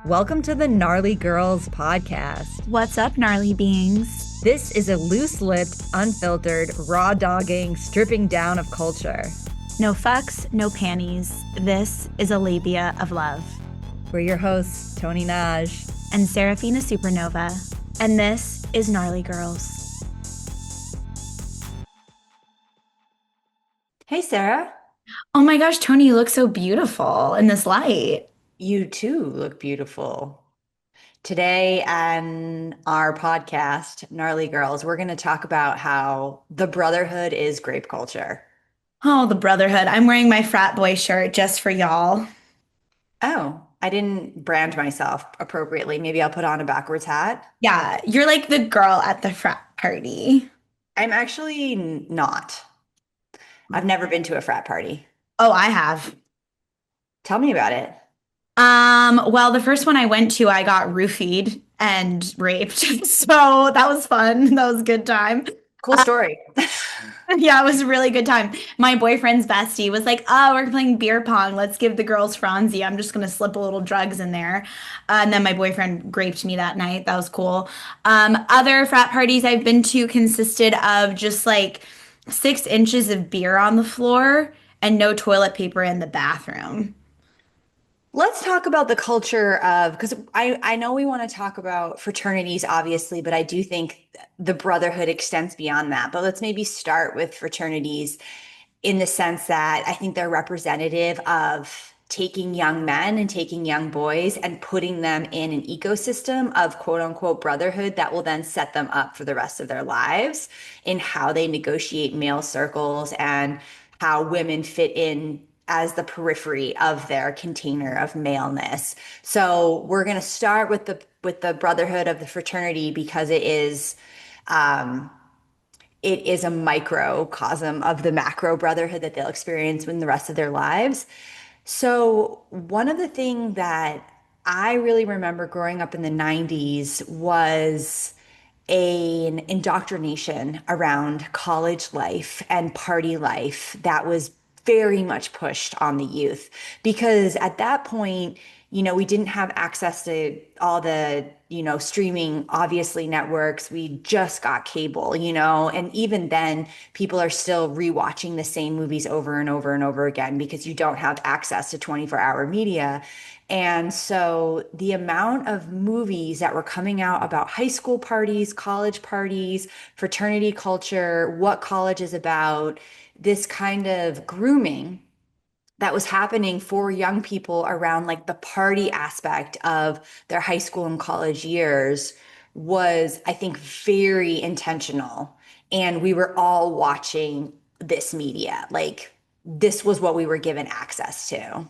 Welcome to the Gnarly Girls podcast. What's up, gnarly beings? This is a loose lipped, unfiltered, raw dogging, stripping down of culture. No fucks, no panties. This is a labia of love. We're your hosts, Tony Naj and Serafina Supernova. And this is Gnarly Girls. Hey, Sarah. Oh my gosh, Tony, you look so beautiful in this light. You too look beautiful. Today on our podcast, Gnarly Girls, we're going to talk about how the Brotherhood is grape culture. Oh, the Brotherhood. I'm wearing my frat boy shirt just for y'all. Oh, I didn't brand myself appropriately. Maybe I'll put on a backwards hat. Yeah, you're like the girl at the frat party. I'm actually not. I've never been to a frat party. Oh, I have. Tell me about it. Well, the first one I went to, I got roofied and raped. So that was fun. That was a good time. Cool story. Yeah, it was a really good time. My boyfriend's bestie was like, "Oh, we're playing beer pong. Let's give the girls Franzi. I'm just gonna slip a little drugs in there." And then my boyfriend graped me that night. That was cool. Other frat parties I've been to consisted of just like 6 inches of beer on the floor and no toilet paper in the bathroom. Let's talk about the culture of, because I know we want to talk about fraternities, obviously, but I do think the brotherhood extends beyond that. But let's maybe start with fraternities in the sense that I think they're representative of taking young men and taking young boys and putting them in an ecosystem of quote unquote brotherhood that will then set them up for the rest of their lives in how they negotiate male circles and how women fit in as the periphery of their container of maleness. So we're going to start with the brotherhood of the fraternity because um, it is a microcosm of the macro brotherhood that they'll experience in the rest of their lives. So one of the things that I really remember growing up in the 90s was an indoctrination around college life and party life that was very much pushed on the youth because at that point, we didn't have access to all the, streaming, obviously, networks. We just got cable, and even then, people are still rewatching the same movies over and over and over again because you don't have access to 24-hour media. And so the amount of movies that were coming out about high school parties, college parties, fraternity culture, what college is about, this kind of grooming that was happening for young people around like the party aspect of their high school and college years was, I think, very intentional. And we were all watching this media. Like, this was what we were given access to.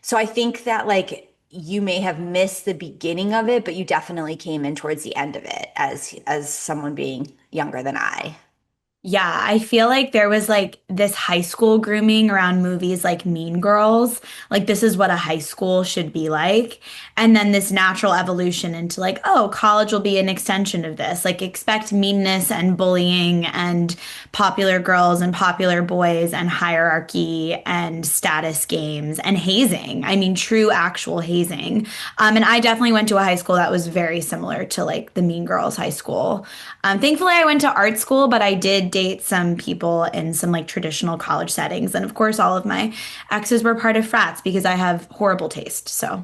So I think that like you may have missed the beginning of it, but you definitely came in towards the end of it as someone being younger than I. Yeah, I feel like there was like this high school grooming around movies like Mean Girls. Like, this is what a high school should be like. And then this natural evolution into like, oh, college will be an extension of this. Like, expect meanness and bullying and popular girls and popular boys and hierarchy and status games and hazing. I mean, true, actual hazing. And I definitely went to a high school that was very similar to like the Mean Girls high school. Thankfully, I went to art school, but I did date some people in some like traditional college settings. And of course, all of my exes were part of frats because I have horrible taste. So,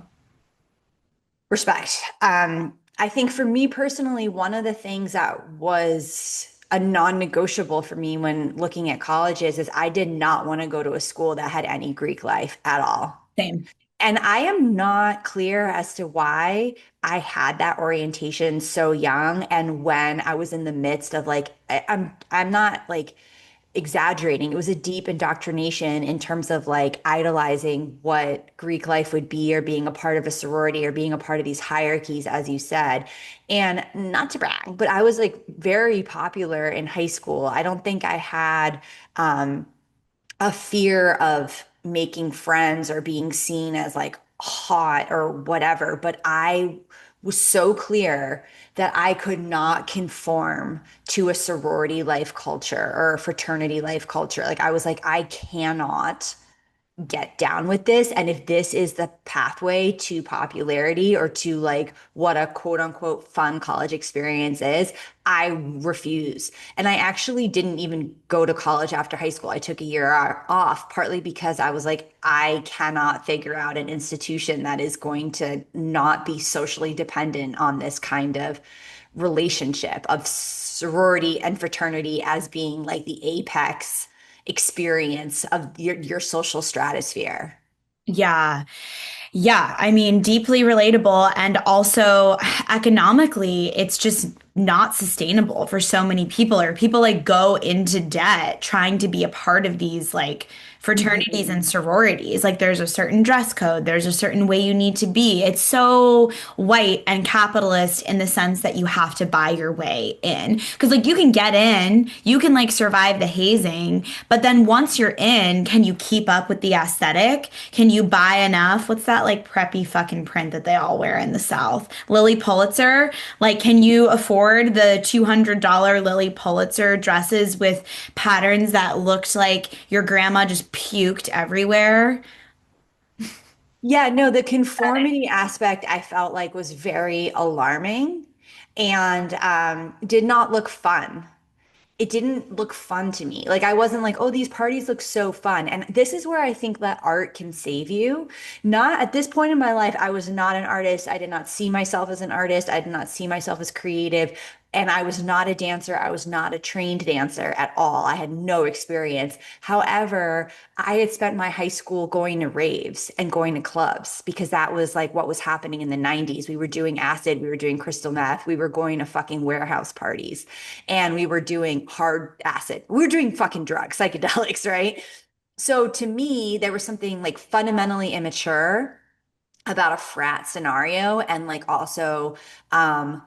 Respect. I think for me personally, one of the things that was a non-negotiable for me when looking at colleges is I did not want to go to a school that had any Greek life at all. same. And I am not clear as to why I had that orientation so young and when I was in the midst of like I'm not like exaggerating. It was a deep indoctrination in terms of like idolizing what Greek life would be or being a part of a sorority or being a part of these hierarchies, as you said. And not to brag, but I was like very popular in high school. I don't think I had a fear of making friends or being seen as like hot or whatever, but I was so clear that I could not conform to a sorority life culture or a fraternity life culture. Like I was like, I cannot get down with this. And if this is the pathway to popularity or to like what a quote unquote fun college experience is, I refuse. And I actually didn't even go to college after high school. I took a year off, partly because I was like, I cannot figure out an institution that is going to not be socially dependent on this kind of relationship of sorority and fraternity as being like the apex experience of your social stratosphere. Yeah. Yeah, I mean, deeply relatable. And also economically, it's just not sustainable for so many people, or people like go into debt trying to be a part of these like fraternities and Mhm. sororities. Like there's a certain dress code, there's a certain way you need to be. It's so white and capitalist in the sense that you have to buy your way in. Because like you can get in, you can like survive the hazing, but then once you're in, can you keep up with the aesthetic? Can you buy enough? What's that like preppy fucking print that they all wear in the South? Lily Pulitzer? Like, can you afford the $200 Lily Pulitzer dresses with patterns that looked like your grandma just puked everywhere? Yeah, no, the conformity aspect I felt like was very alarming and did not look fun. It didn't look fun to me. Like I wasn't like, oh, these parties look so fun. And this is where I think that art can save you. Not at this point in my life, I was not an artist. I did not see myself as an artist. I did not see myself as creative. And I was not a dancer. I was not a trained dancer at all. I had no experience. However, I had spent my high school going to raves and going to clubs because that was like what was happening in the 90s. We were doing acid, we were doing crystal meth, we were going to fucking warehouse parties, and we were doing hard acid. We were doing fucking drugs, psychedelics, right? So to me, there was something like fundamentally immature about a frat scenario and like also um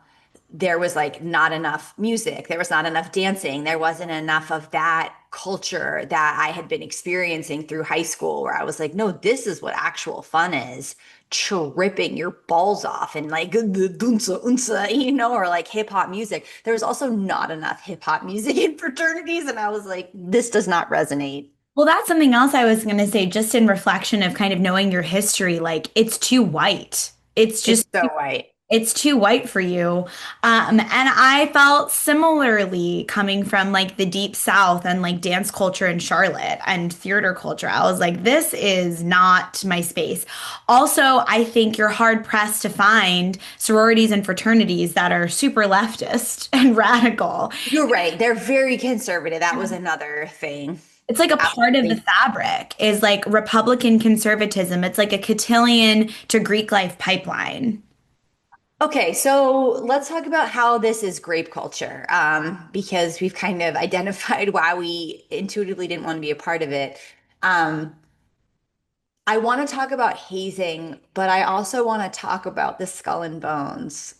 there was like not enough music, there was not enough dancing, there wasn't enough of that culture that I had been experiencing through high school where I was like, no, this is what actual fun is. Tripping your balls off and like the dunsa unsa, or like hip hop music. There was also not enough hip hop music in fraternities, and I was like, this does not resonate. Well, that's something else I was going to say, just in reflection of kind of knowing your history. Like, it's too white. It's It's just so white. it's too white for you. And I felt similarly coming from like the deep South and like dance culture in Charlotte and theater culture. I was like, this is not my space. Also, I think you're hard pressed to find sororities and fraternities that are super leftist and radical. You're right. They're very conservative. That was another thing. It's like a part of the Absolutely. fabric is like Republican conservatism. It's like a cotillion to Greek life pipeline. Okay, so let's talk about how this is grape culture, because we've kind of identified why we intuitively didn't want to be a part of it. Um, I want to talk about hazing, but I also want to talk about the skull and bones.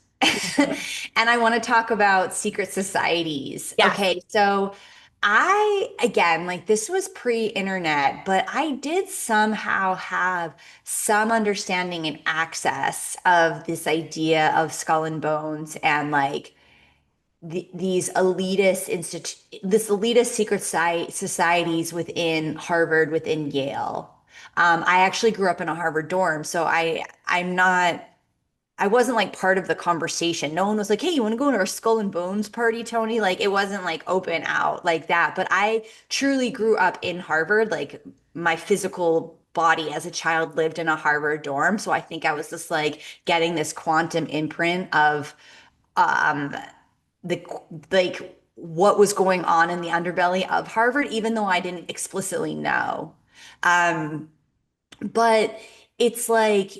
And I want to talk about secret societies. Yes. Okay, so again, like this was pre-internet, but I did somehow have some understanding and access of this idea of skull and bones and like these this elitist secret societies within Harvard, within Yale. I actually grew up in a Harvard dorm, so I wasn't like part of the conversation. No one was like, "Hey, you want to go to our Skull and Bones party, Tony?" Like it wasn't like open out like that. But I truly grew up in Harvard. Like my physical body as a child lived in a Harvard dorm, so I think I was just like getting this quantum imprint of um the like what was going on in the underbelly of Harvard, even though I didn't explicitly know. Um, but it's like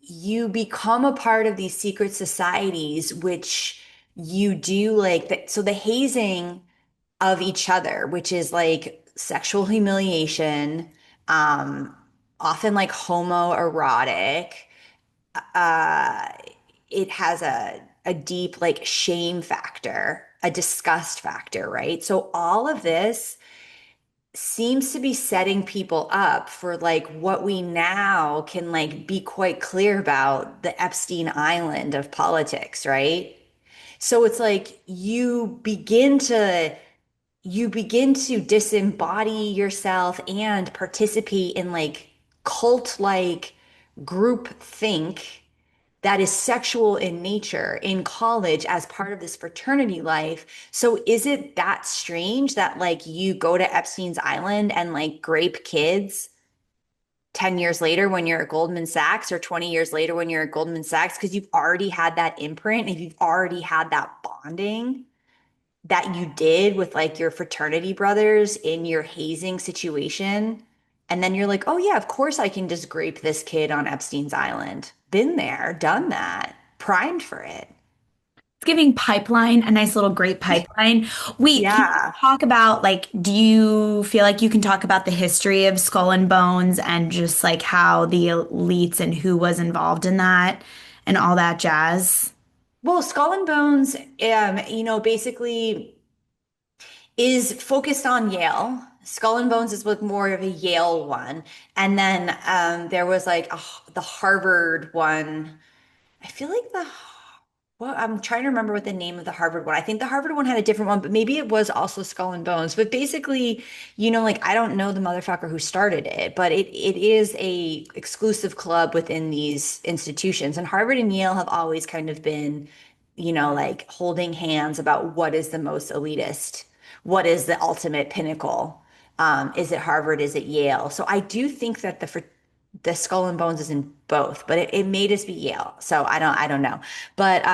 you become a part of these secret societies, which you do like that. So the hazing of each other, which is like sexual humiliation, um, often like homoerotic, uh, it has a deep like shame factor, a disgust factor, right? So all of this seems to be setting people up for like what we now can like be quite clear about the Epstein Island of politics, right? So it's like you begin to disembody yourself and participate in like cult-like group think that is sexual in nature in college as part of this fraternity life. So is it that strange that like you go to Epstein's Island and like grape kids 10 years later when you're at Goldman Sachs or 20 years later when you're at Goldman Sachs because you've already had that imprint, if you've already had that bonding that you did with like your fraternity brothers in your hazing situation. And then you're like, oh, yeah, of course I can just grape this kid on Epstein's Island. Been there, done that, primed for it. It's giving pipeline, a nice little great pipeline. Wait, can you Yeah. talk about like, do you feel like you can talk about the history of Skull and Bones and just like how the elites and who was involved in that and all that jazz? Well, Skull and Bones, basically is focused on Yale. Skull and Bones is with more of a Yale one. And then there was like the Harvard one. I feel like well, I'm trying to remember what the name of the Harvard one. I think the Harvard one had a different one, but maybe it was also Skull and Bones. But basically, like I don't know the motherfucker who started it, but it is a exclusive club within these institutions. And Harvard and Yale have always kind of been, like holding hands about what is the most elitist, what is the ultimate pinnacle. Is it Harvard? Is it Yale? So I do think that the Skull and Bones is in both, but it may just be Yale. So I don't know. But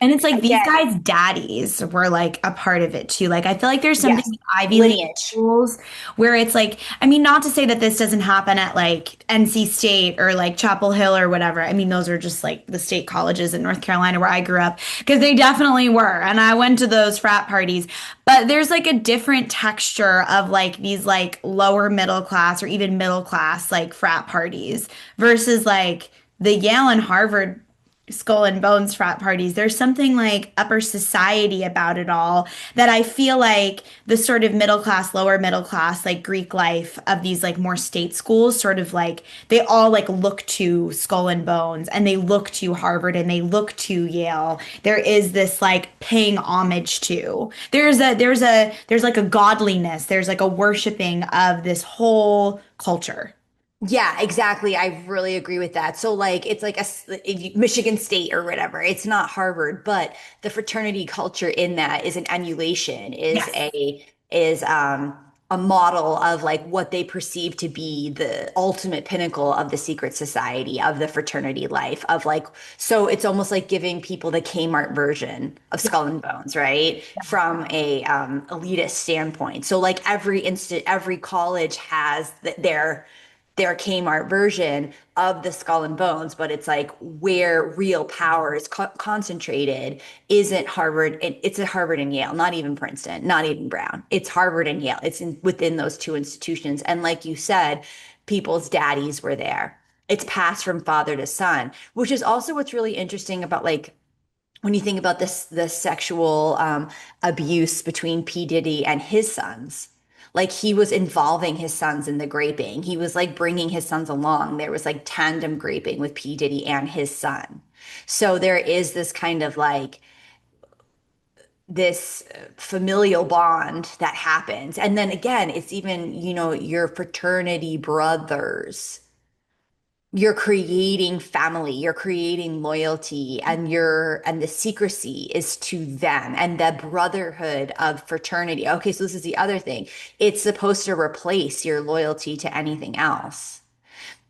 And it's like these again, guys' daddies were like a part of it too. Like I feel like there's something yes, with Ivy League lineage. schools where it's like, I mean, not to say that this doesn't happen at like NC State or like Chapel Hill or whatever. I mean, those are just like the state colleges in North Carolina where I grew up because they definitely were. And I went to those frat parties. But there's like a different texture of like these like lower middle class or even middle class like frat parties versus like the Yale and Harvard Skull and Bones frat parties. There's something like upper society about it all that I feel like the sort of middle class, lower middle class, like Greek life of these like more state schools, sort of like they all like look to Skull and Bones and they look to Harvard and they look to Yale. There is this like paying homage to. There's like a godliness, there's like a worshiping of this whole culture. Yeah, exactly. I really agree with that. So like it's like Michigan State or whatever. It's not Harvard, but the fraternity culture in that is an emulation, Yes. is a model of like what they perceive to be the ultimate pinnacle of the secret society, of the fraternity life, of like so it's almost like giving people the Kmart version of Skull and Bones, right? From a elitist standpoint. So like every college has their Kmart version of the Skull and Bones, but it's like where real power is concentrated isn't Harvard. It's at Harvard and Yale, not even Princeton, not even Brown. It's Harvard and Yale. It's within those two institutions. And like you said, people's daddies were there. It's passed from father to son, which is also what's really interesting about like when you think about the sexual abuse between P. Diddy and his sons, like he was involving his sons in the graping. He was like bringing his sons along. There was like tandem graping with P. Diddy and his son. So there is this kind of like this familial bond that happens. And then again, it's even, your fraternity brothers, you're creating family, you're creating loyalty, and the secrecy is to them and the brotherhood of fraternity. Okay, so this is the other thing. It's supposed to replace your loyalty to anything else.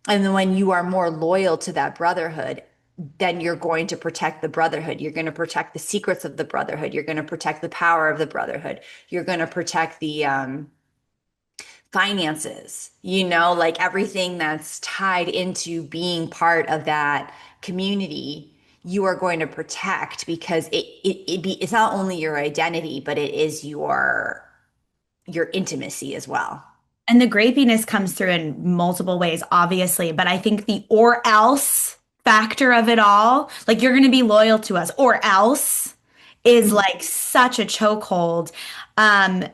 And then when you are more loyal to that brotherhood, then you're going to protect the brotherhood. You're going to protect the secrets of the brotherhood. You're going to protect the power of the brotherhood. You're going to protect the finances, like everything that's tied into being part of that community, you are going to protect because it's not only your identity, but it is your intimacy as well. And the grapiness comes through in multiple ways, obviously. But I think the or else factor of it all, like you're going to be loyal to us, or else is like such a chokehold.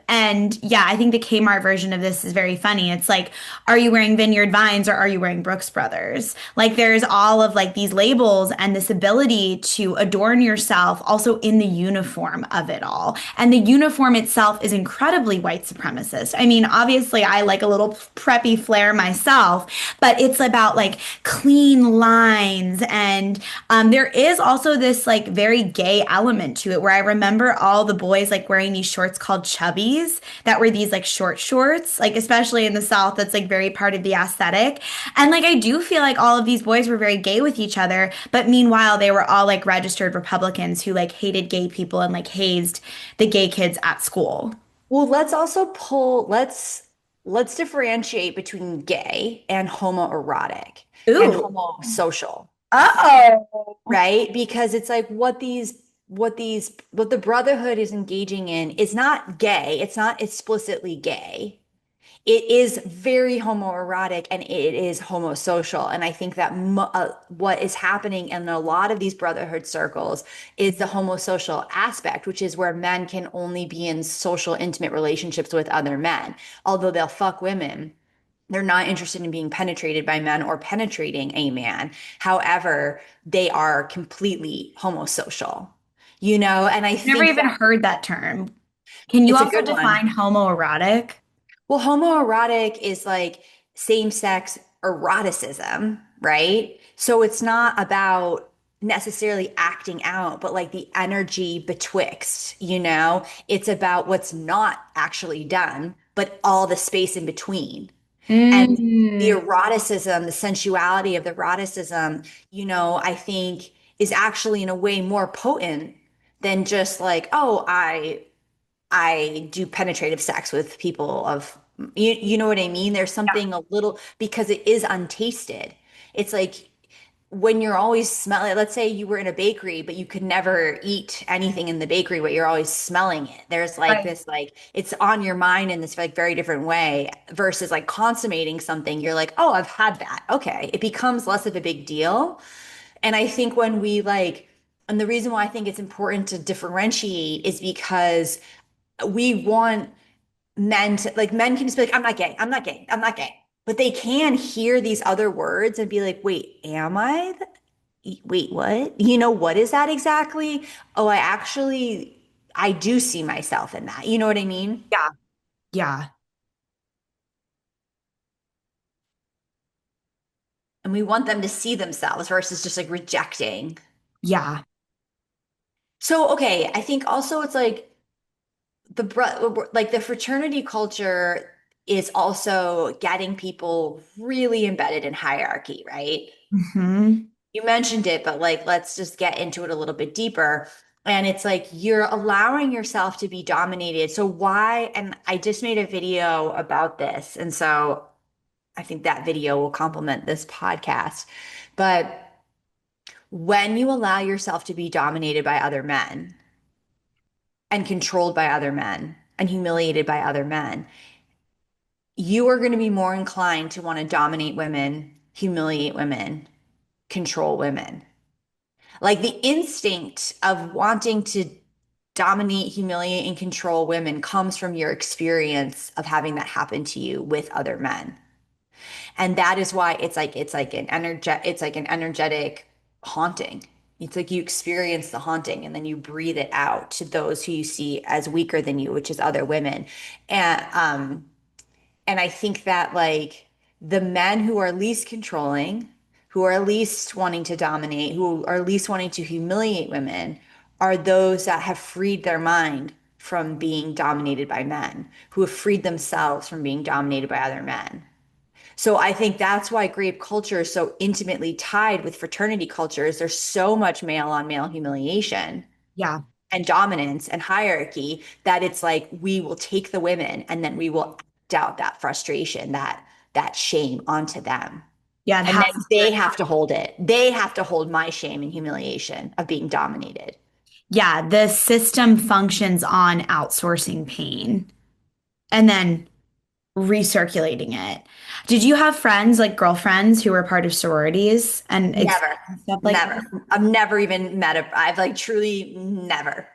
And yeah, I think the Kmart version of this is very funny. It's like, are you wearing Vineyard Vines or are you wearing Brooks Brothers? Like there's all of like these labels and this ability to adorn yourself also in the uniform of it all. And the uniform itself is incredibly white supremacist. I mean, obviously I like a little preppy flair myself, but it's about like clean lines and there is also this like very gay element to it where I remember all the boys like wearing these shorts called chubbies that were these like short shorts, like especially in the South, that's like very part of the aesthetic. And like I do feel like all of these boys were very gay with each other, but meanwhile they were all like registered Republicans who like hated gay people and like hazed the gay kids at school. Well, let's also let's differentiate between gay and homoerotic and Ooh. homosocial, Uh-oh. right? Because it's like what the Brotherhood is engaging in is not gay. It's not explicitly gay. It is very homoerotic and it is homosocial. And I think that what is happening in a lot of these brotherhood circles is the homosocial aspect, which is where men can only be in social, intimate relationships with other men. Although they'll fuck women, they're not interested in being penetrated by men or penetrating a man. However, they are completely homosocial, and I Never think even that heard that term. Can you it's a also good one. define homoerotic? Well, homoerotic is like same-sex eroticism, right? So it's not about necessarily acting out, but like the energy betwixt, It's about what's not actually done, but all the space in between. And the Mm. eroticism, the sensuality of the eroticism, I think is actually in a way more potent than just like, oh, I do penetrative sex with people of you know what I mean? There's something a little because it is untasted. It's like when you're always smelling, let's say you were in a bakery, but you could never eat anything in the bakery, but you're always smelling it. There's like Right. this, like it's on your mind in this like very different way versus like consummating something. You're like, oh, I've had that. Okay. It becomes less of a big deal. And I think when we like, and the reason why I think it's important to differentiate is because we want men to like men can just be like, I'm not gay, I'm not gay, I'm not gay. But they can hear these other words and be like, wait, am I? Wait, what? What is that exactly? Oh, I do see myself in that. You know what I mean? Yeah. Yeah. And we want them to see themselves versus just like rejecting. Yeah. So, okay, I think also it's like like the fraternity culture is also getting people really embedded in hierarchy, right? Hmm. You mentioned it, but like, let's just get into it a little bit deeper. And it's like you're allowing yourself to be dominated. So why? And I just made a video about this. And so I think that video will complement this podcast. But when you allow yourself to be dominated by other men and controlled by other men and humiliated by other men, you are going to be more inclined to want to dominate women, humiliate women, control women. Like the instinct of wanting to dominate, humiliate, and control women comes from your experience of having that happen to you with other men. And that is why it's like an energetic haunting. It's like you experience the haunting and then you breathe it out to those who you see as weaker than you, which is other women. And I think that like the men who are least controlling, who are least wanting to dominate, who are least wanting to humiliate women, are those that have freed their mind from being dominated by men, who have freed themselves from being dominated by other men. So I think that's why grape culture is so intimately tied with fraternity cultures. There's so much male on male humiliation Yeah. and dominance and hierarchy that it's like we will take the women and then we will act out that frustration, that shame onto them. Yeah. It And has then to do they with, have to hold it. They have to hold my shame and humiliation of being dominated. yeah, the system functions on outsourcing pain and then recirculating it. Did you have friends, like girlfriends, who were part of sororities and Never, stuff like never. this? I've never even met I've like truly never.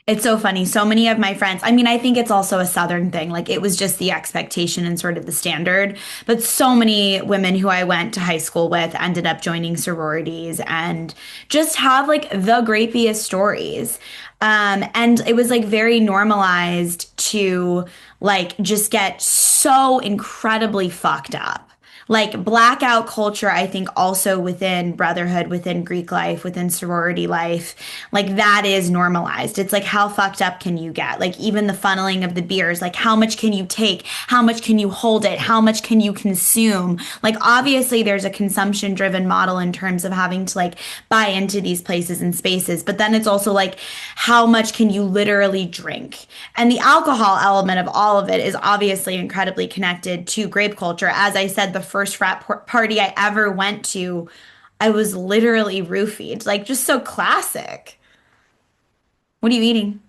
It's so funny. So many of my friends, I mean, I think it's also a Southern thing. Like it was just the expectation and sort of the standard. But so many women who I went to high school with ended up joining sororities and just have like the grapiest stories. And it was like very normalized to like just get so incredibly fucked up. Like blackout culture, I think also within brotherhood, within Greek life, within sorority life, like that is normalized. It's like how fucked up can you get? Like even the funneling of the beers, like how much can you take? How much can you hold it? How much can you consume? Like obviously there's a consumption driven model in terms of having to like buy into these places and spaces, but then it's also like how much can you literally drink? And the alcohol element of all of it is obviously incredibly connected to grape culture. As I said, the first party I ever went to, I was literally roofied, like just so classic. What are you eating?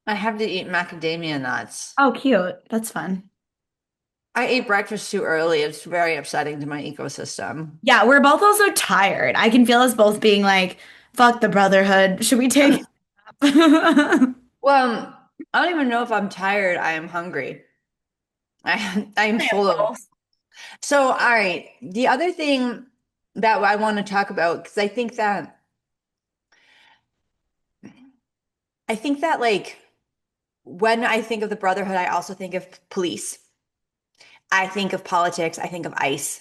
I have to eat macadamia nuts. Oh, cute. That's fun. I ate breakfast too early. It's very upsetting to my ecosystem. Yeah, we're both also tired. I can feel us both being like, fuck the brotherhood. Should we take a nap? Well, I don't even know if I'm tired. I am hungry. I am full of. So, all right. The other thing that I want to talk about, because I think that like when I think of the Brotherhood, I also think of police. I think of politics. I think of ICE.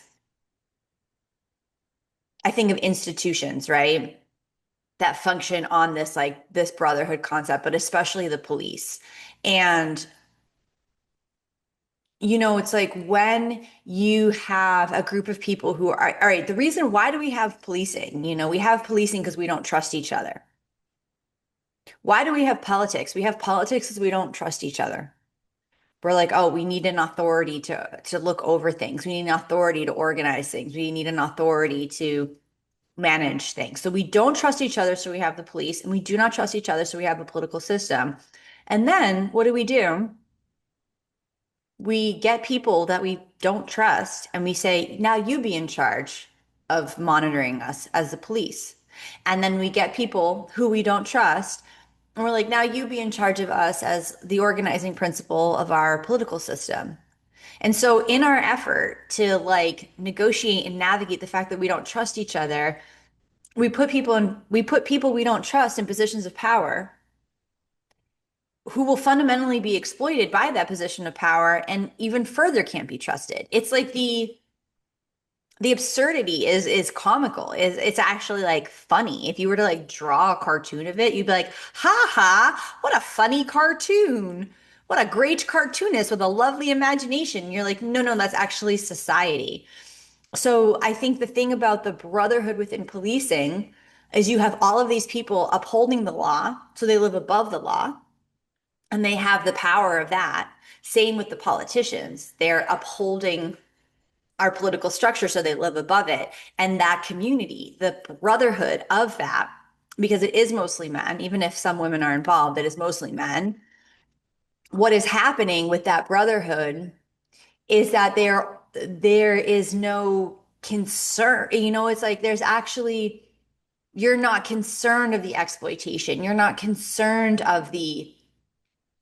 I think of institutions, right? That function on this like this brotherhood concept, but especially the police. And it's like when you have a group of people who are, all right, the reason why do we have policing? We have policing because we don't trust each other. Why do we have politics? We have politics because we don't trust each other. We're like, oh, we need an authority to look over things. We need an authority to organize things. We need an authority to manage things. So we don't trust each other, so we have the police, and we do not trust each other, so we have a political system. And then what do? We get people that we don't trust, and we say, now you be in charge of monitoring us as the police. And then we get people who we don't trust, and we're like, now you be in charge of us as the organizing principle of our political system. And so, in our effort to like negotiate and navigate the fact that we don't trust each other, we put people we don't trust in positions of power who will fundamentally be exploited by that position of power and even further can't be trusted. It's like the absurdity is comical. It's actually like funny. If you were to like draw a cartoon of it, you'd be like, ha ha, what a funny cartoon. What a great cartoonist with a lovely imagination. You're like, no, no, that's actually society. So I think the thing about the brotherhood within policing is you have all of these people upholding the law, so they live above the law and they have the power of that. Same with the politicians. They're upholding our political structure so they live above it. And that community, the brotherhood of that, because it is mostly men, even if some women are involved, it is mostly men. What is happening with that brotherhood is that there is no concern. It's like there's actually you're not concerned of the exploitation. You're not concerned of the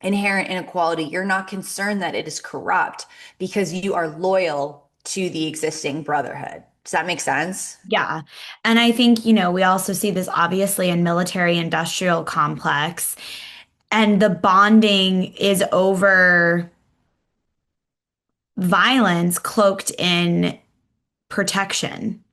inherent inequality. You're not concerned that it is corrupt because you are loyal to the existing brotherhood. Does that make sense? Yeah. And I think, we also see this obviously in military industrial complex, and the bonding is over violence cloaked in protection.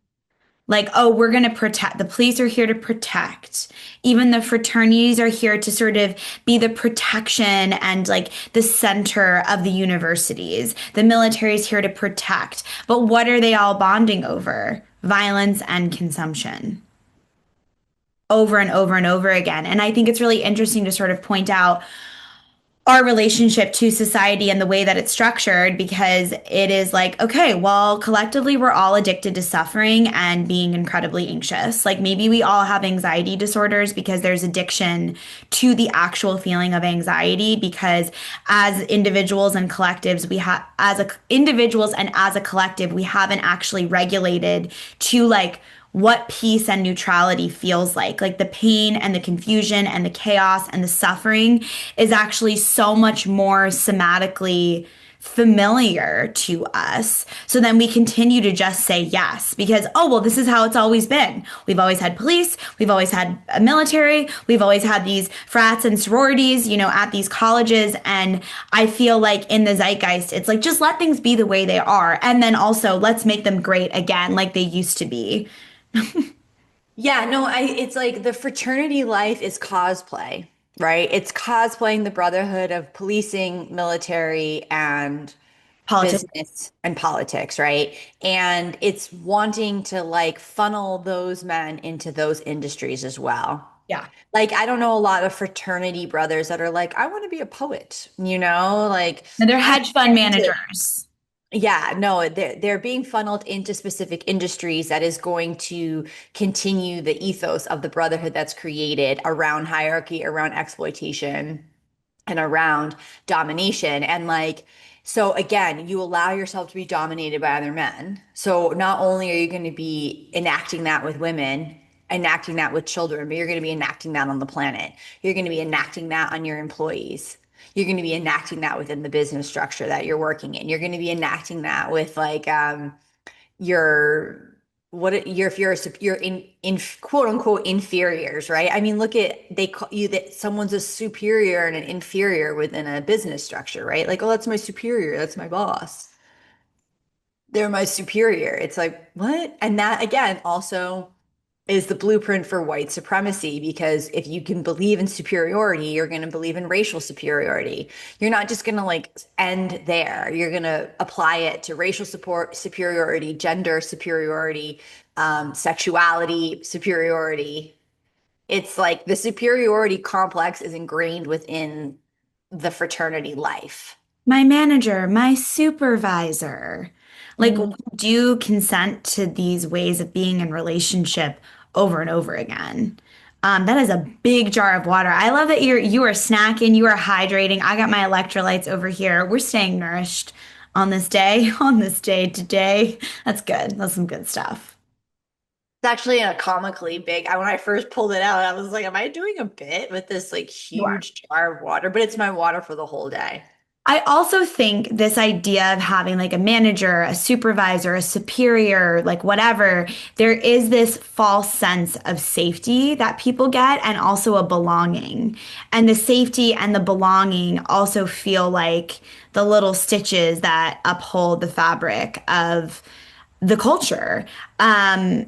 Like, oh, we're going to protect. The police are here to protect. Even the fraternities are here to sort of be the protection and like the center of the universities. The military is here to protect. But what are they all bonding over? Violence and consumption. Over and over and over again. And I think it's really interesting to sort of point out our relationship to society and the way that it's structured, because it is like, okay, well, collectively, we're all addicted to suffering and being incredibly anxious. Like maybe we all have anxiety disorders because there's addiction to the actual feeling of anxiety, because as individuals and collectives, individuals and as a collective, we haven't actually regulated to like what peace and neutrality feels like the pain and the confusion and the chaos and the suffering is actually so much more somatically familiar to us. So then we continue to just say yes because, oh, well, this is how it's always been. We've always had police, we've always had a military, we've always had these frats and sororities, at these colleges. And I feel like in the zeitgeist, it's like just let things be the way they are. And then also let's make them great again, like they used to be. Yeah, no, it's like the fraternity life is cosplay, right? It's cosplaying the brotherhood of policing, military, and Politics. business and politics, right? And it's wanting to like funnel those men into those industries as well. Yeah. Like, I don't know a lot of fraternity brothers that are like, I want to be a poet, like And they're I hedge fund get into managers. yeah, no, they're being funneled into specific industries that is going to continue the ethos of the brotherhood that's created around hierarchy, around exploitation, and around domination. And like, so again, you allow yourself to be dominated by other men. So not only are you going to be enacting that with women, enacting that with children, but you're going to be enacting that on the planet. You're going to be enacting that on your employees. You're going to be enacting that within the business structure that you're working in. You're going to be enacting that with like your you're if you're you're in quote unquote inferiors, right? I mean, look at they call you that someone's a superior and an inferior within a business structure, right? Like, oh, that's my superior, that's my boss. They're my superior. It's like, what? And that again also is the blueprint for white supremacy because if you can believe in superiority, you're going to believe in racial superiority. You're not just going to like end there. You're going to apply it to racial support superiority, gender superiority, sexuality superiority. It's like the superiority complex is ingrained within the fraternity life. My manager, my supervisor. Like, we Mm. do consent to these ways of being in relationship over and over again. That is a big jar of water. I love that you are snacking, you are hydrating. I got my electrolytes over here. We're staying nourished on this day, on this day today. That's good. That's some good stuff. It's actually a comically big. When I first pulled it out, I was like, "Am I doing a bit with this like You are. huge jar of water?" But it's my water for the whole day. I also think this idea of having like a manager, a supervisor, a superior, like whatever, there is this false sense of safety that people get and also a belonging. And the safety and the belonging also feel like the little stitches that uphold the fabric of the culture.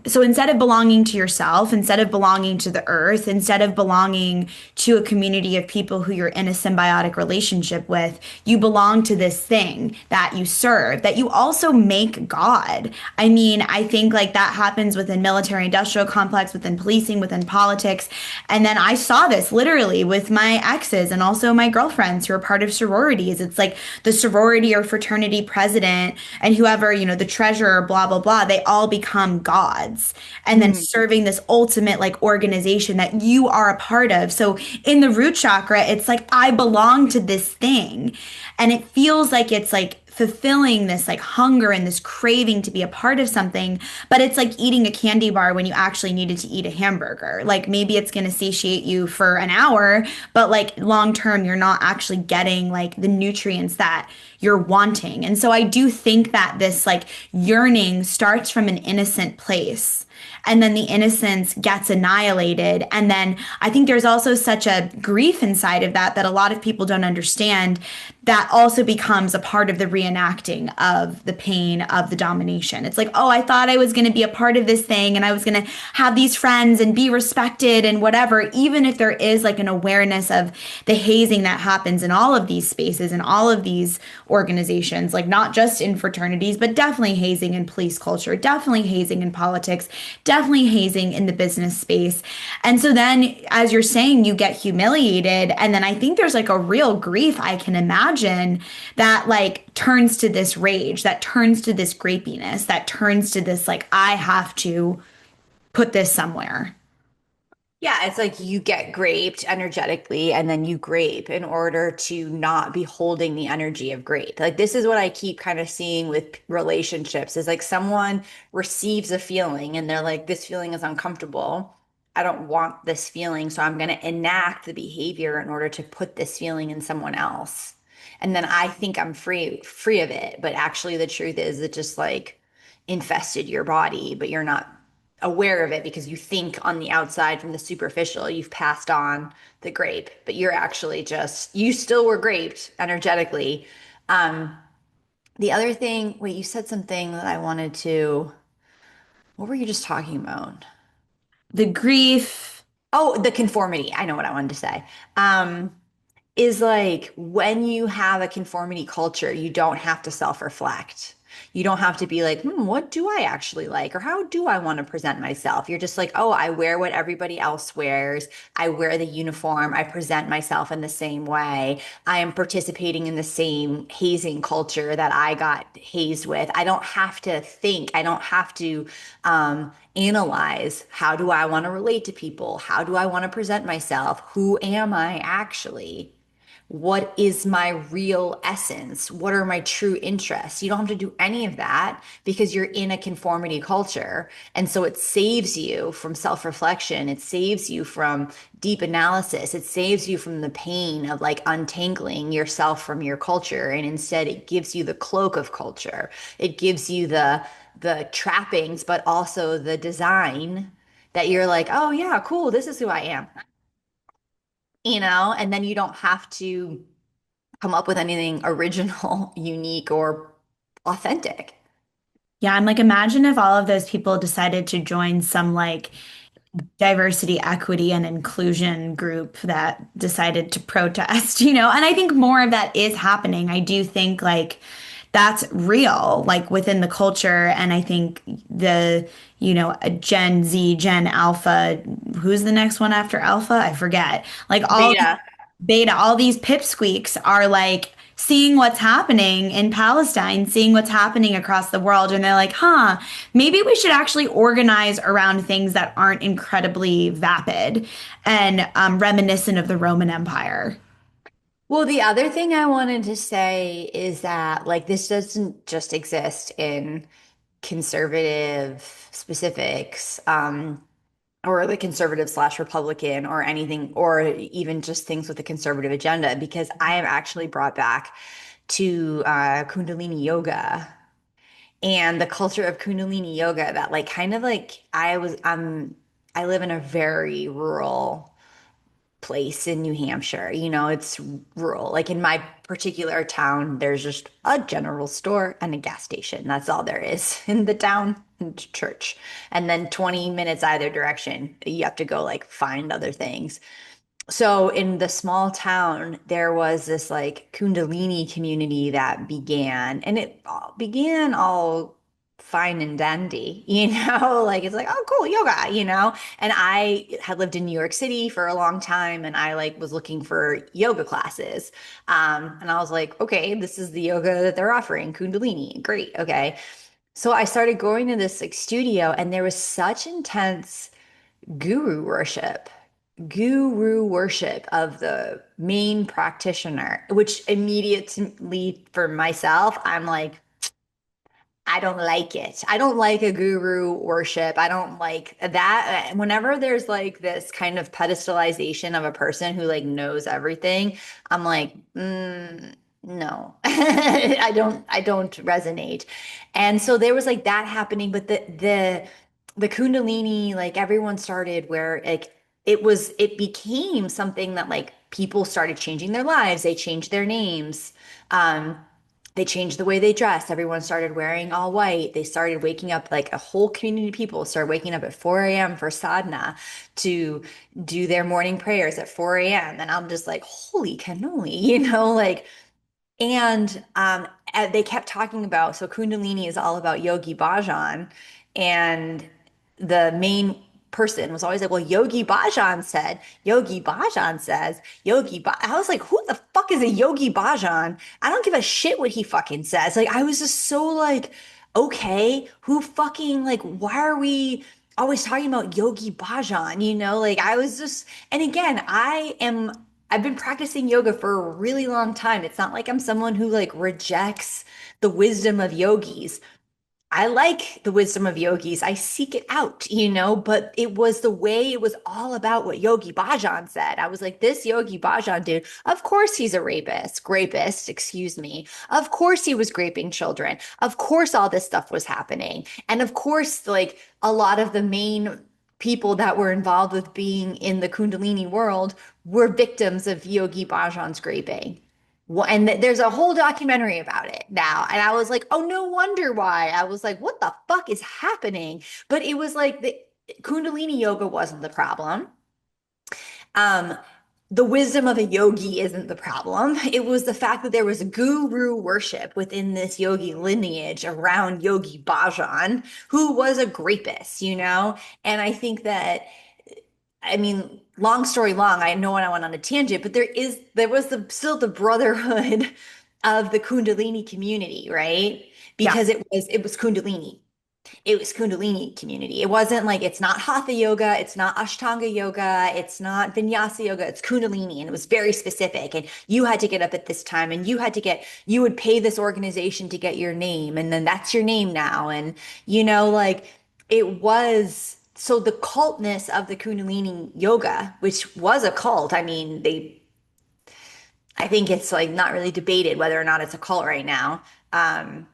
So instead of belonging to yourself, instead of belonging to the earth, instead of belonging to a community of people who you're in a symbiotic relationship with, you belong to this thing that you serve, that you also make God. I mean, I think like that happens within military industrial complex, within policing, within politics. And then I saw this literally with my exes and also my girlfriends who are part of sororities. It's like the sorority or fraternity president and whoever, the treasurer, blah, blah, blah, they all become gods and then Mm. serving this ultimate like organization that you are a part of. So in the root chakra, it's like I belong to this thing. And it feels like it's like fulfilling this like hunger and this craving to be a part of something, but it's like eating a candy bar when you actually needed to eat a hamburger. Like maybe it's going to satiate you for an hour, but like long term, you're not actually getting like the nutrients that you're wanting. And so I do think that this like yearning starts from an innocent place. And then the innocence gets annihilated. And then I think there's also such a grief inside of that that a lot of people don't understand that also becomes a part of the reenacting of the pain of the domination. It's like, oh, I thought I was going to be a part of this thing and I was going to have these friends and be respected and whatever, even if there is like an awareness of the hazing that happens in all of these spaces and all of these organizations, like not just in fraternities, but definitely hazing in police culture, definitely hazing in politics, definitely hazing in the business space. And so then, as you're saying, you get humiliated. And then I think there's like a real grief I can imagine that like turns to this rage, that turns to this grapiness, that turns to this like, I have to put this somewhere. Yeah, it's like you get graped energetically and then you grape in order to not be holding the energy of grape. Like this is what I keep kind of seeing with relationships is like someone receives a feeling and they're like, this feeling is uncomfortable. I don't want this feeling, so I'm going to enact the behavior in order to put this feeling in someone else. And then I think I'm free of it, but actually the truth is it just like infested your body, but you're not aware of it because you think on the outside from the superficial, you've passed on the grape, but you're actually just, you still were graped energetically. Um, the other thing, wait, you said something that I wanted to, what were you just talking about? The grief. Oh, the conformity. I know what I wanted to say. Um, is like when you have a conformity culture, you don't have to self-reflect. You don't have to be like, what do I actually like? Or how do I want to present myself? You're just like, oh, I wear what everybody else wears. I wear the uniform. I present myself in the same way. I am participating in the same hazing culture that I got hazed with. I don't have to think. I don't have to analyze how do I want to relate to people? How do I want to present myself? Who am I actually? What is my real essence? What are my true interests? You don't have to do any of that because you're in a conformity culture. And so it saves you from self reflection. It saves you from deep analysis. It saves you from the pain of like untangling yourself from your culture. And instead, it gives you the cloak of culture. It gives you the trappings, but also the design that you're like, oh, yeah, cool. This is who I am, and then you don't have to come up with anything original, unique, or authentic. Yeah, I'm like, imagine if all of those people decided to join some like diversity, equity, and inclusion group that decided to protest, And I think more of that is happening. I do think like that's real, like within the culture. And I think Gen Z, Gen Alpha, who's the next one after Alpha? I forget. Like all these Beta. beta, all these pipsqueaks are like seeing what's happening in Palestine, seeing what's happening across the world, and they're like, huh, maybe we should actually organize around things that aren't incredibly vapid and reminiscent of the Roman Empire. Well, the other thing I wanted to say is that, like, this doesn't just exist in conservative specifics, or the conservative slash Republican or anything, or even just things with a conservative agenda, because I am actually brought back to Kundalini yoga and the culture of Kundalini yoga that like kind of like I live in a very rural place in New Hampshire. It's rural. Like in my particular town, there's just a general store and a gas station. That's all there is in the town and church. And then 20 minutes either direction, you have to go like find other things. So in the small town, there was this like Kundalini community that began, and it began all fine and dandy, like it's like, oh, cool, yoga. And I had lived in New York City for a long time, and I like was looking for yoga classes. And I was like, okay, this is the yoga that they're offering, Kundalini. Great. Okay. So I started going to this like studio, and there was such intense guru worship guru worship of the main practitioner, which immediately for myself, I'm like, I don't like it. I don't like a guru worship. I don't like that. Whenever there's like this kind of pedestalization of a person who like knows everything, I'm like, no, I don't resonate. And so there was like that happening, but the Kundalini, like everyone started where like it became something that like people started changing their lives. They changed their names. Um, they changed the way they dressed. Everyone started wearing all white. They started waking up, like a whole community of people started waking up at 4 a.m. for sadhana to do their morning prayers at 4 a.m. And I'm just like, holy cannoli, like, and they kept talking about, so Kundalini is all about Yogi Bhajan. And the main person was always like, well, Yogi Bhajan says, I was like, who the fuck is a Yogi Bhajan? I don't give a shit what he fucking says. Like, I was just so like, okay, who fucking, like, why are we always talking about Yogi Bhajan, like I was just, and again, I've been practicing yoga for a really long time. It's not like I'm someone who like rejects the wisdom of yogis. I like the wisdom of yogis. I seek it out, but it was the way it was all about what Yogi Bhajan said. I was like, this Yogi Bhajan dude, of course he's a grapist, excuse me. Of course he was raping children. Of course all this stuff was happening. And of course, like a lot of the main people that were involved with being in the Kundalini world were victims of Yogi Bhajan's raping. Well, and there's a whole documentary about it now. And I was like, oh, no wonder why. I was like, what the fuck is happening? But it was like the Kundalini yoga wasn't the problem. Um, the wisdom of a yogi isn't the problem. It was the fact that there was guru worship within this yogi lineage around Yogi Bhajan, who was a grapist, And I think that I mean, long story long, I know I went on a tangent, but there was still the brotherhood of the Kundalini community, right? Yeah. Because it was Kundalini. It was Kundalini community. It wasn't like it's not Hatha yoga, it's not Ashtanga yoga, it's not Vinyasa yoga, it's Kundalini. And it was very specific. And you had to get up at this time and you would pay this organization to get your name. And then that's your name now. And, like it was so the cultness of the Kundalini yoga, which was a cult. I mean, I think it's like not really debated whether or not it's a cult right now. Um,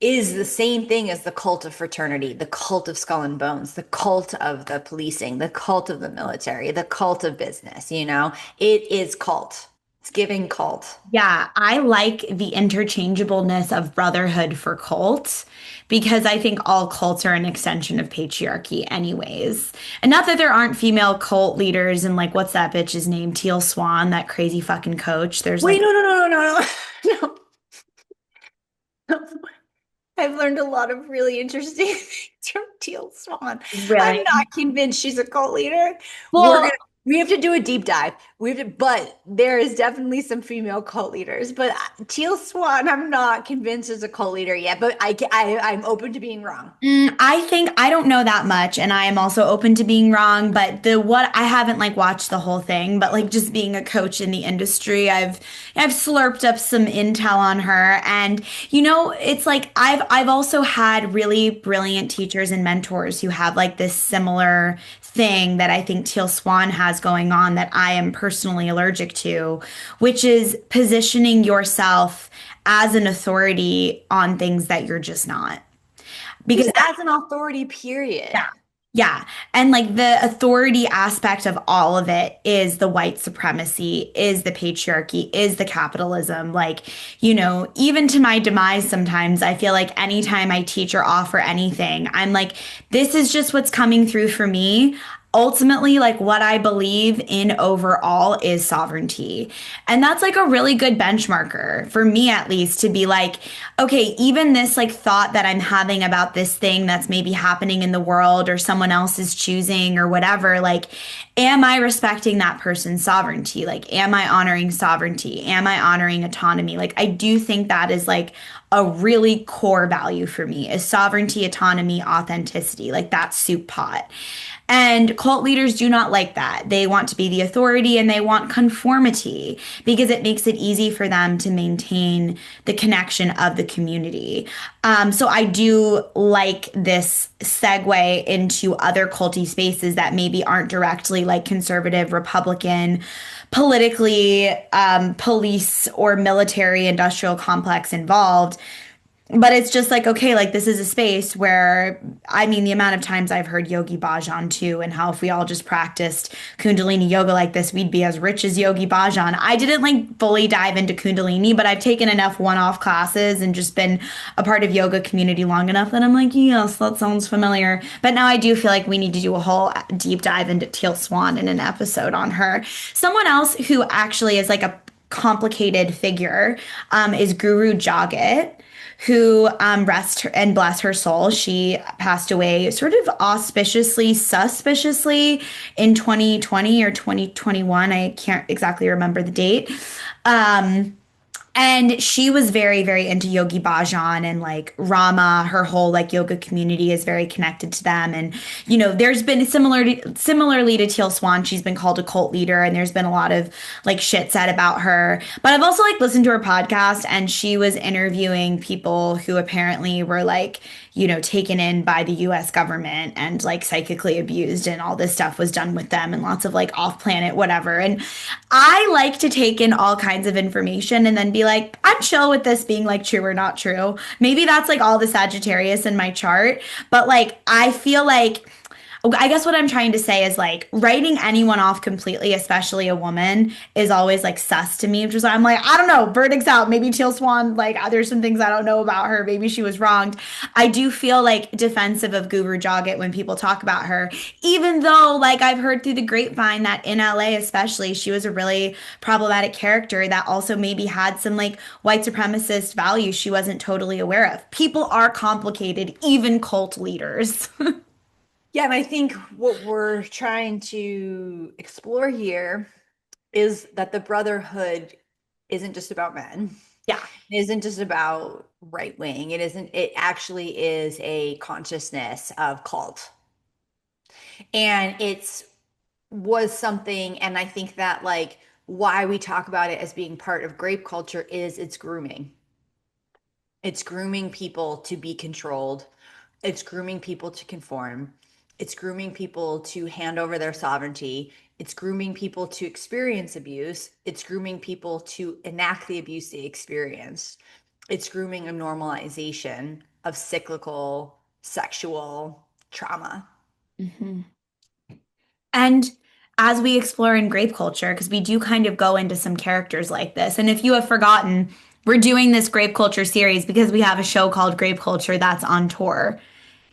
is the same thing as the cult of fraternity, the cult of skull and bones, the cult of the policing, the cult of the military, the cult of business, It is cult. It's giving cult. Yeah, I like the interchangeableness of brotherhood for cult because I think all cults are an extension of patriarchy, anyways. And not that there aren't female cult leaders and like, what's that bitch's name? Teal Swan, that crazy fucking coach. There's Wait, like, no, no, no, no, no, no. I've learned a lot of really interesting things from Teal Swan. I'm really? not convinced she's a cult leader. We're Well, gonna we have to do a deep dive. But there is definitely some female cult leaders. But Teal Swan, I'm not convinced is a cult leader yet. But I'm open to being wrong. I think I don't know that much, and I am also open to being wrong. But the what I haven't like watched the whole thing, but like just being a coach in the industry, I've slurped up some intel on her, and it's like I've also had really brilliant teachers and mentors who have like this similar thing that I think Teal Swan has going on that I am personally allergic to, which is positioning yourself as an authority on things that you're just not. Just Because as an authority, yeah. period. Yeah. And like the authority aspect of all of it is the white supremacy, is the patriarchy, is the capitalism. Like, even to my demise, sometimes I feel like anytime I teach or offer anything, I'm like, this is just what's coming through for me. Ultimately, like what I believe in overall is sovereignty. And that's like a really good benchmarker for me, at least, to be like, okay, even this like thought that I'm having about this thing that's maybe happening in the world or someone else is choosing or whatever, like, am I respecting that person's sovereignty? Like, am I honoring sovereignty? Am I honoring autonomy? Like, I do think that is like a really core value for me is sovereignty, autonomy, authenticity. Like, that soup pot. And cult leaders do not like that. They want to be the authority and they want conformity because it makes it easy for them to maintain the connection of the community. So I do like this segue into other culty spaces that maybe aren't directly like conservative, Republican, politically, police or military industrial complex involved, but it's just like, okay, like this is a space where, I mean, the amount of times I've heard Yogi Bhajan too, and how if we all just practiced Kundalini yoga like this, we'd be as rich as Yogi Bhajan. I didn't like fully dive into Kundalini, but I've taken enough one-off classes and just been a part of yoga community long enough that I'm like, yes, that sounds familiar. But now I do feel like we need to do a whole deep dive into Teal Swan in an episode on her. Someone else who actually is like a complicated figure is Guru Jagat, who rest her and bless her soul. She passed away sort of suspiciously in 2020 or 2021. I can't exactly remember the date. Um, And she was very, very into Yogi Bhajan and like Rama. Her whole like yoga community is very connected to them. And there's been similarly to Teal Swan, she's been called a cult leader, and there's been a lot of like shit said about her. But I've also like listened to her podcast, and she was interviewing people who apparently were like, taken in by the US government and like psychically abused, and all this stuff was done with them, and lots of like off-planet whatever. And I like to take in all kinds of information and then be like, I'm chill with this being like true or not true. Maybe that's like all the Sagittarius in my chart, but like I feel like I guess what I'm trying to say is like writing anyone off completely, especially a woman, is always like sus to me. Which is why I'm like, I don't know, verdict's out. Maybe Teal Swan, like there's some things I don't know about her. Maybe she was wronged. I do feel like defensive of Guru Joggett when people talk about her, even though like I've heard through the grapevine that in LA especially, she was a really problematic character that also maybe had some like white supremacist values she wasn't totally aware of. People are complicated, even cult leaders. Yeah, and I think what we're trying to explore here is that the Brotherhood isn't just about men. Yeah. It isn't just about right wing. It actually is a consciousness of cult. And it's was something, and I think that like why we talk about it as being part of grape culture is it's grooming. It's grooming people to be controlled. It's grooming people to conform. It's grooming people to hand over their sovereignty. It's grooming people to experience abuse. It's grooming people to enact the abuse they experienced. It's grooming a normalization of cyclical sexual trauma. Mhm. And as we explore in grape culture, because we do kind of go into some characters like this, and if you have forgotten, we're doing this grape culture series because we have a show called Grape Culture that's on tour.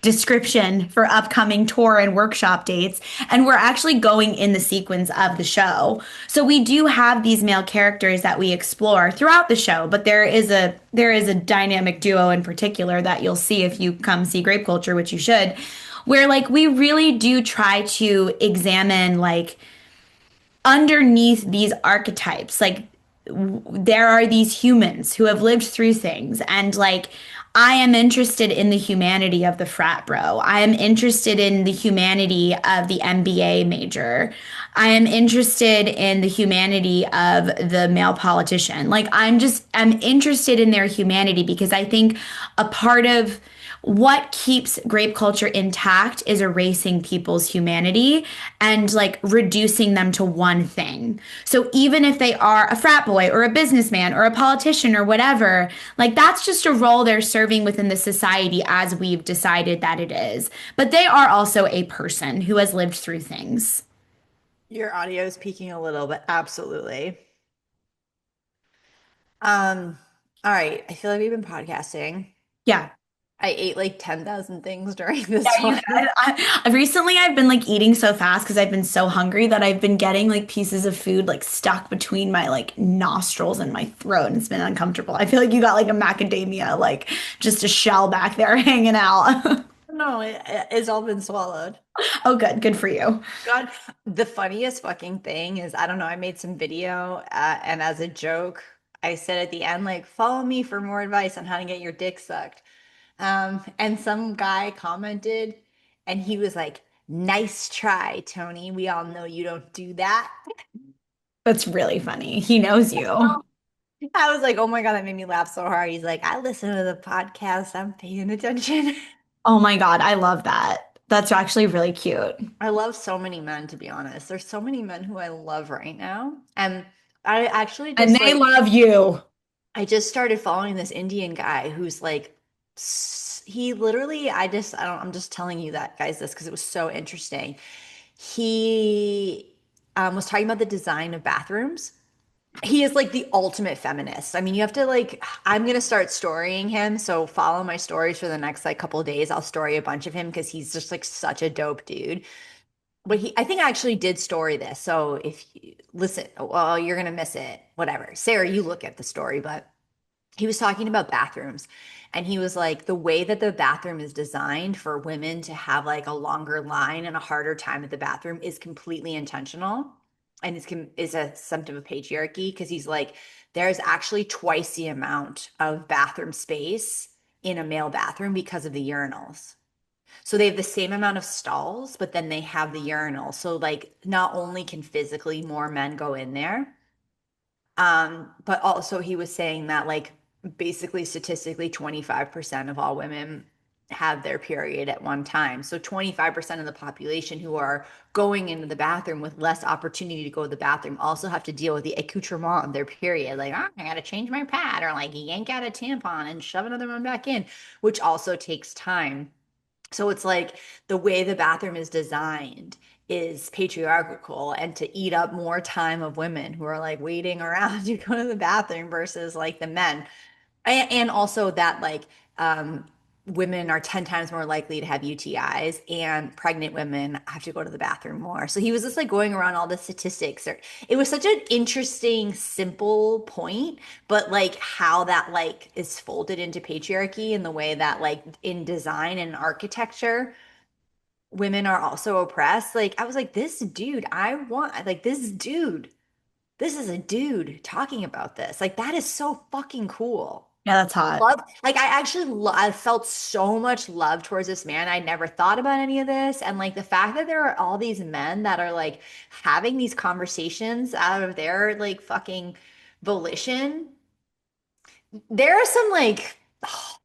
Description for upcoming tour and workshop dates, and we're actually going in the sequence of the show. So we do have these male characters that we explore throughout the show, but there is a dynamic duo in particular that you'll see if you come see Grape Culture, which you should, where like we really do try to examine like underneath these archetypes, like there are these humans who have lived through things, and like I am interested in the humanity of the frat bro. I am interested in the humanity of the MBA major. I am interested in the humanity of the male politician. Like I'm interested in their humanity because I think a part of what keeps grape culture intact is erasing people's humanity and like reducing them to one thing. So even if they are a frat boy or a businessman or a politician or whatever, like that's just a role they're serving within the society as we've decided that it is. But they are also a person who has lived through things. Your audio is peaking a little, but absolutely. All right. I feel like we've been podcasting. Yeah. I ate like 10,000 things during this Yeah, one. I've been like eating so fast because I've been so hungry that I've been getting like pieces of food like stuck between my like nostrils and my throat, and it's been uncomfortable. I feel like you got like a macadamia, like just a shell back there hanging out. No, it's all been swallowed. Oh, good. Good for you. God, the funniest fucking thing is, I don't know, I made some video and as a joke, I said at the end, like, follow me for more advice on how to get your dick sucked. And some guy commented and he was like, nice try, Tony. We all know you don't do that. That's really funny. He knows you. I was like, oh my God, that made me laugh so hard. He's like, I listen to the podcast. I'm paying attention. Oh my God, I love that. That's actually really cute. I love so many men, to be honest. There's so many men who I love right now. And I actually And just they like, love you. I just started following this Indian guy who's like, he literally, I'm just telling you that, guys, this because it was so interesting. He was talking about the design of bathrooms. He is like the ultimate feminist. I mean, you have to like, I'm gonna start storying him. So follow my stories for the next like couple of days. I'll story a bunch of him because he's just like such a dope dude. But I think I actually did story this. So if you listen, well, you're gonna miss it. Whatever. Sarah, you look at the story, but he was talking about bathrooms. And he was like, the way that the bathroom is designed for women to have like a longer line and a harder time at the bathroom is completely intentional and is a symptom of patriarchy because he's like, there's actually twice the amount of bathroom space in a male bathroom because of the urinals. So they have the same amount of stalls, but then they have the urinal. So like not only can physically more men go in there, but also he was saying that like basically statistically 25% of all women have their period at one time. So 25% of the population who are going into the bathroom with less opportunity to go to the bathroom also have to deal with the accoutrement of their period. Like, oh, I gotta change my pad, or like yank out a tampon and shove another one back in, which also takes time. So it's like the way the bathroom is designed is patriarchal and to eat up more time of women who are like waiting around to go to the bathroom versus like the men. And also that like women are 10 times more likely to have UTIs and pregnant women have to go to the bathroom more. So he was just like going around all the statistics. It was such an interesting, simple point, but like how that like is folded into patriarchy and the way that like in design and architecture, women are also oppressed. Like I was like, this dude, I want like this is a dude talking about this. Like that is so fucking cool. Yeah, that's hot. Love, like I actually I felt so much love towards this man. I never thought about any of this. And like the fact that there are all these men that are like having these conversations out of their like fucking volition. There are some like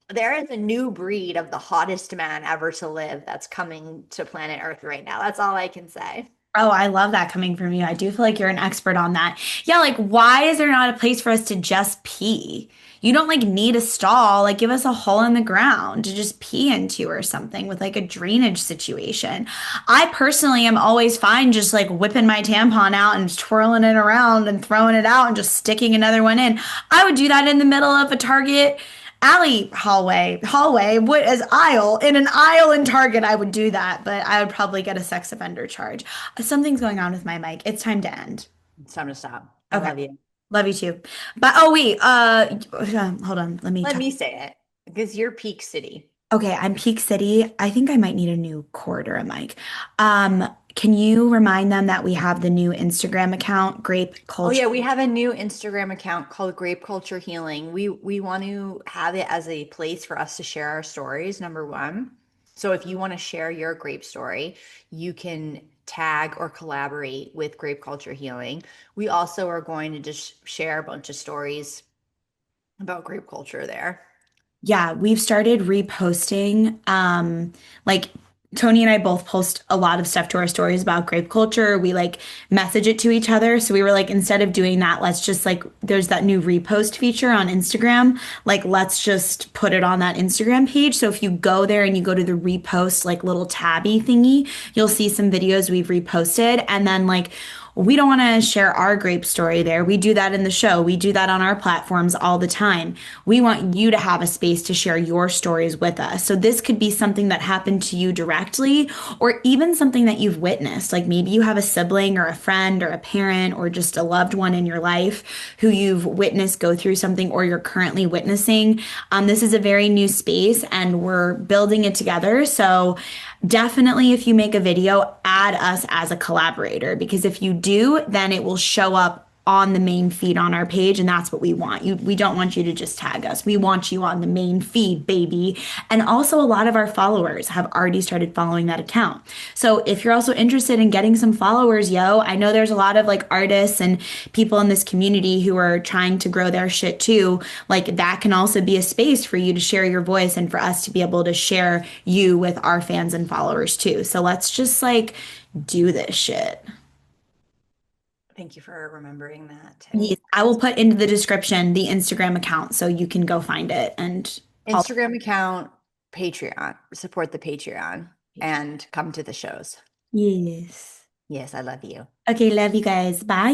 there is a new breed of the hottest man ever to live that's coming to planet Earth right now. That's all I can say. Oh, I love that coming from you. I do feel like you're an expert on that. Yeah, like why is there not a place for us to just pee? You don't like need a stall. Like give us a hole in the ground to just pee into or something with like a drainage situation. I personally am always fine just like whipping my tampon out and twirling it around and throwing it out and just sticking another one in. I would do that in the middle of a Target alley hallway what as aisle in an aisle in Target. I would do that, but I would probably get a sex offender charge. Something's going on with my mic. It's time to end. It's time to stop. I Okay. love you. Love you too. But oh wait, hold on. Let me Let talk. me say it because you're peak city. Okay, I'm Peak City. I think I might need a new cord or a mic. Can you remind them that we have the new Instagram account, Grape Oh Culture? yeah, we have a new Instagram account called Grape Culture Healing. We want to have it as a place for us to share our stories, number one. So if you want to share your grape story, you can tag or collaborate with Grape Culture Healing. We also are going to just share a bunch of stories about grape culture there. Yeah, we've started reposting. Like Tony and I both post a lot of stuff to our stories about grape culture. We like message it to each other. So we were like, instead of doing that, let's just like, there's that new repost feature on Instagram. Like, let's just put it on that Instagram page. So if you go there and you go to the repost, like little tabby thingy, you'll see some videos we've reposted. And then like, we don't want to share our grape story there. We do that in the show. We do that on our platforms all the time. We want you to have a space to share your stories with us. So this could be something that happened to you directly, or even something that you've witnessed. Like maybe you have a sibling or a friend or a parent or just a loved one in your life who you've witnessed go through something or you're currently witnessing. This is a very new space and we're building it together. So definitely, if you make a video, add us as a collaborator because if you do, then it will show up on the main feed on our page, and that's what we want. We don't want you to just tag us. We want you on the main feed, baby. And also, a lot of our followers have already started following that account. So if you're also interested in getting some followers, yo, I know there's a lot of like artists and people in this community who are trying to grow their shit too. Like that can also be a space for you to share your voice and for us to be able to share you with our fans and followers too. So let's just like do this shit. Thank you for remembering that. Yes, I will put into the description the Instagram account so you can go find it and follow Instagram account, Patreon, support the Patreon the page. and come to the shows. Yes. Yes, I love you. Okay, love you guys. Bye.